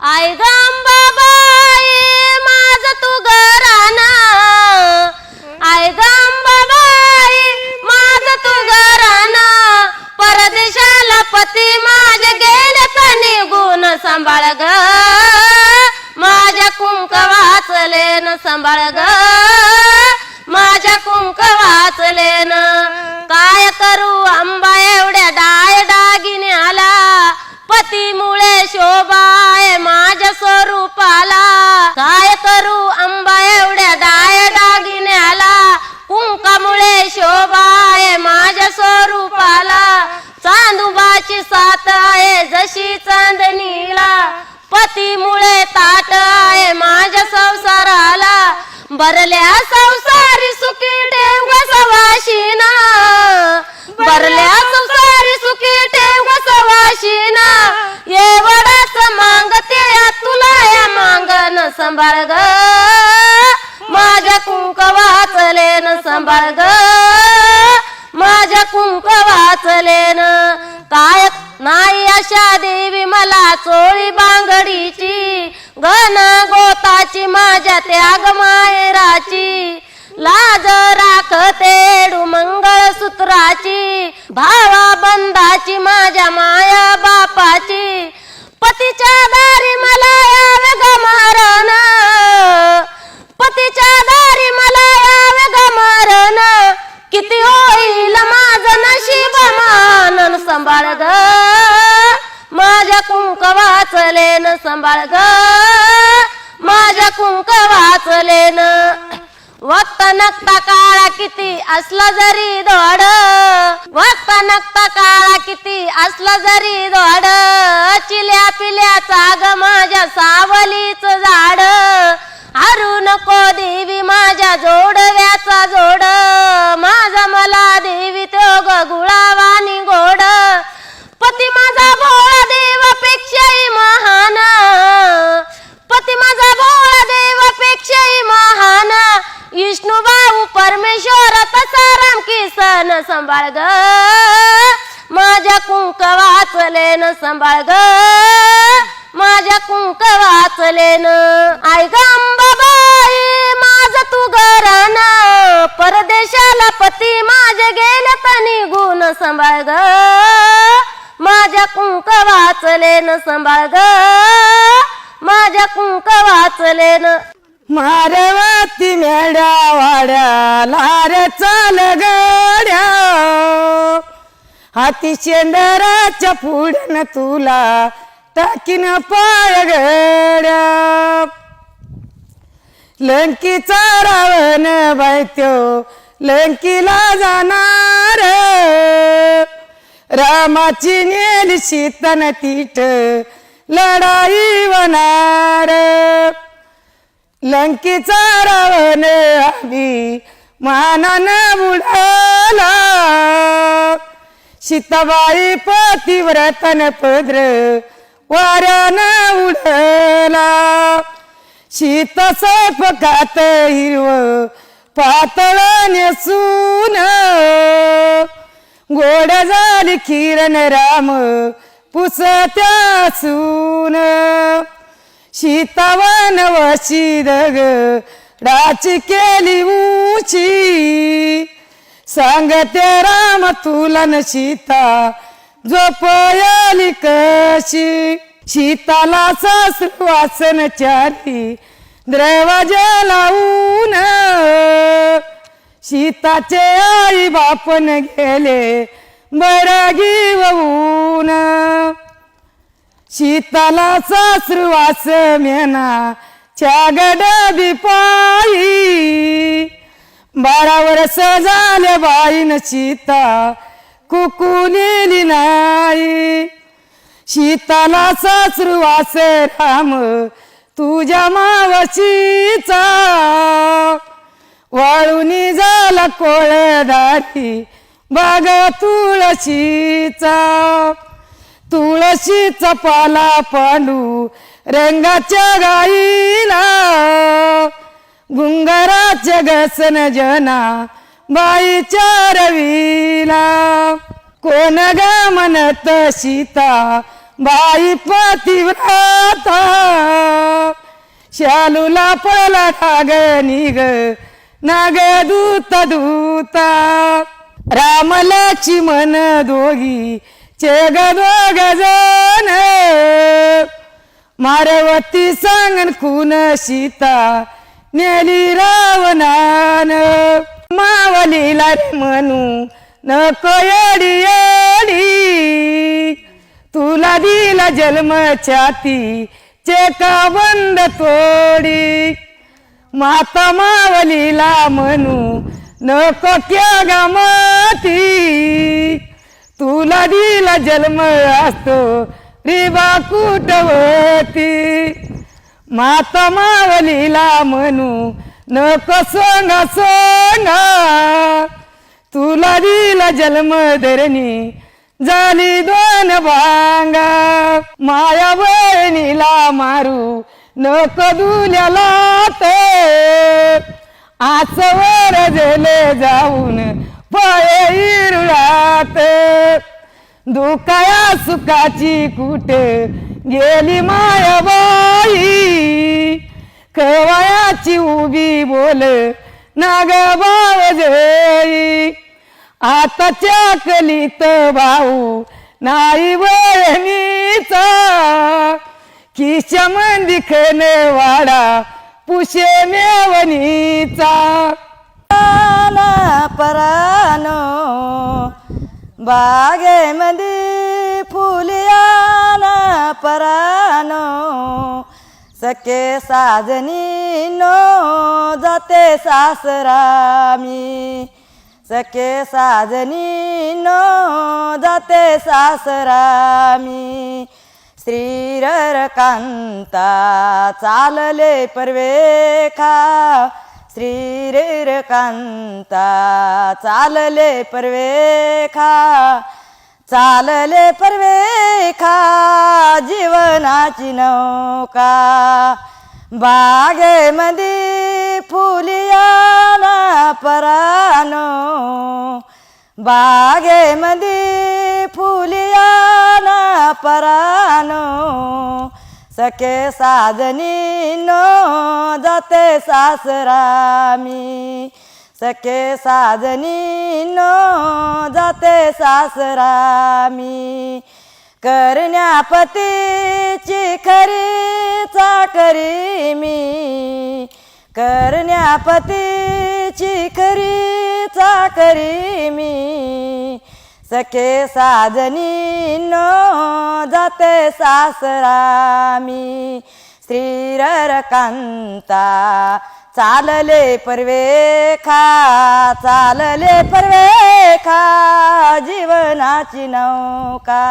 आई गंबाबाई माझ तू घराना, आई गंबाबाई माझ तू घराना, परदेशाला पती माझे गेले तर निघून, सांभाळ ग माझ्या कुंक वाचलेन, सांभाळ ग माझ्या कुंक वाचलेन. काय करू आंबा एवढ्या डाय दागिन्याला, पतीमुळे शोभाय माझ्या स्वरूपाला. काय करू आंबा एवढ्या डाय दागिन्याला, कुंकामुळे शोभाय माझ्या स्वरूपाला. चांदुबाची साथ आहे जशी चांदणीला, पतीमुळे ताट आहे माझ्या संसाराला. भरल्या संसारी सुखी ठेव सवाशीना, भरल्या संसारी सुखी ठेव सवाशीना. एवढाच मागते तुला या मागन, सांभाळ ग माझ्या कुंक वाचलेन, सांभाळ ग माझ्या कुंक वाचलेन. काय नाही अशा देवी मला चोळी बांगडीची, घना गोताची माझ्या त्याग माहेराची. लाज राखते मंगळसूत्राची, भावा बंधाची माझ्या माया बापाची. पतीच्या दारी मला यावे ग मरण, पतीच्या दारी मला यावे ग मरण. किती होईल माझं नशीब मानन, सांभाळ ग माझ्या कुंक वाचलेन, सांभाळ ग माझ्या कुंक वाचलेन. वक्त नकता काळा किती असला जरी दोड, वक्त नकता काळा किती असला जरी दोड. चिल्या पिल्याचा ग माझ्या सावलीच झाड, हरू नको देवी माझ्या जोडव्याचा जोड. माझा मला देवी तो ग गुळावानी गोड, पती माझा भोळा देवापेक्षाही महान, पती माझा भोळा देवापेक्षाही महान. विष्णू भाऊ परमेश्वर तसा राम किसन, सांभाळ ग माझ्या कुंक वाचलेन, सांभाळ ग माझ्या कुंक वाचलेन. आई गंबाबाई माझ तू घराना, परदेशाला पती माझे गेले तर निघून, सांभाळ ग माझ्या कुंक वाचलेन, सांभाळ ग माझ्या कुंक वाचलेन. मारवाती मेड्या वाड्या लार चाल गड्या, हाती शेंदराच्या पुढ्यान तुला टाकीन पाय गड्या. लंकीचा रावण बायत्यो लंकीला जाणार, रामाची नेली सीतान तीट लढाई होणार. लंकीचा रावण आधी मानानं बुडाला, सीताबाई पतिव्रतन पद्र वाऱ्यानं उडला. सीता स्वयंपाकात हिरव पातळ नेसून, गोड झाली किरण राम पुसत्या सून. सीता वनवासी दगडाची केली उंची, सांगते राम तुला न सीता झोपयली कशी. सीताला सासरू वासन चारी दरवाजा लावून, सीताचे आई बापन गेले बैरागी वाहून. सीताला सासरू वास मेना च्या डबी पायी, 12 वर्ष झाले बाईन सीता कुकुलेली नाही. सीताला सासरू वास राम तुझ्या मावशीचा, वाळूनी झाला कोळदारी बाग तुळशीचा. तुळशीचा पाला पांडू रंगाच्या गाईला, गुंगाराच्या घसन जना बाईच्या रवीला. कोण ग म्हणत सीता बाई पतिव्रता शालूला पळला नाग निग नाग दूत दूता राम लक्ष्मण दोघी चेग दोघ जण मारवती सांगन खून सीता नेली रावणान मावलीला रे म्हणू नको येडी येडी तुला दिला जन्म छाती चेका बंद तोडी माता मावलीला म्हणू नको क्या गमती तुला दिला जन्म असतो रिबा कुटवती माता मावलीला म्हणू नको सोंगा सोंगा तुला दिला जन्म धरणी झाली दोन भांगा माया बहिणीला मारू नको दुल्याला आचवर गेले जाऊन पळे इरुळात दुखाया सुखाची कुठे गेली मायाबाई कवयाची उभी बोल नाग बावजई आता चाकलीत भाऊ नाही बहिणीचा किशा मंदी वाडा पुशे मेवणीचा परानो बागेमध्ये फुलियाना परानो सखे साजनी नो जाते सासरामी सखे साजनी नो जाते सासरामी श्रीरकांता चालले परवेखा श्रीरकांता चालले परवेखा चालले परवेखा जीवनाची नौका बागेमध्ये फुलियाना परानो बागेमध्ये फुलियाना परानो सखे साजनी नो जाते सासरामी सखे साजनी नो जाते सासरामी करण्यापतीची खरी चाकरी मी करण्यापतीची खरी चाकरी मी सखे साजनी नो जाते सासरामी श्रीरकांता चालले परवेखा चालले परवेखा जीवनाची नौका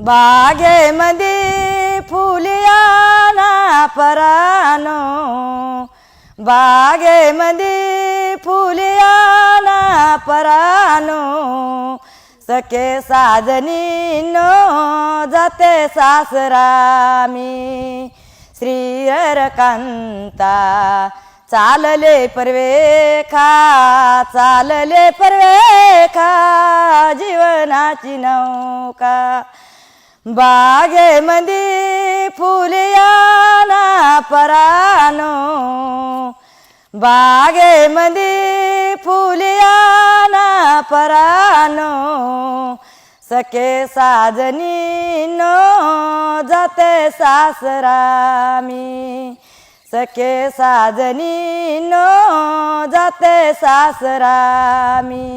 बागेमध्ये फुलियाना परानो बागेमध्ये फुलियाना परानो सखे साजनी नो जाते सासरामी श्रीरकांता चालले परवेखा चालले परवेखा जीवनाची नौका बागेमध्ये फुलियाना परानो बागेमध्ये फुलियाना परानो सखे साजनी नो जाते सासरामी सखे साजनी नो जाते सासरामी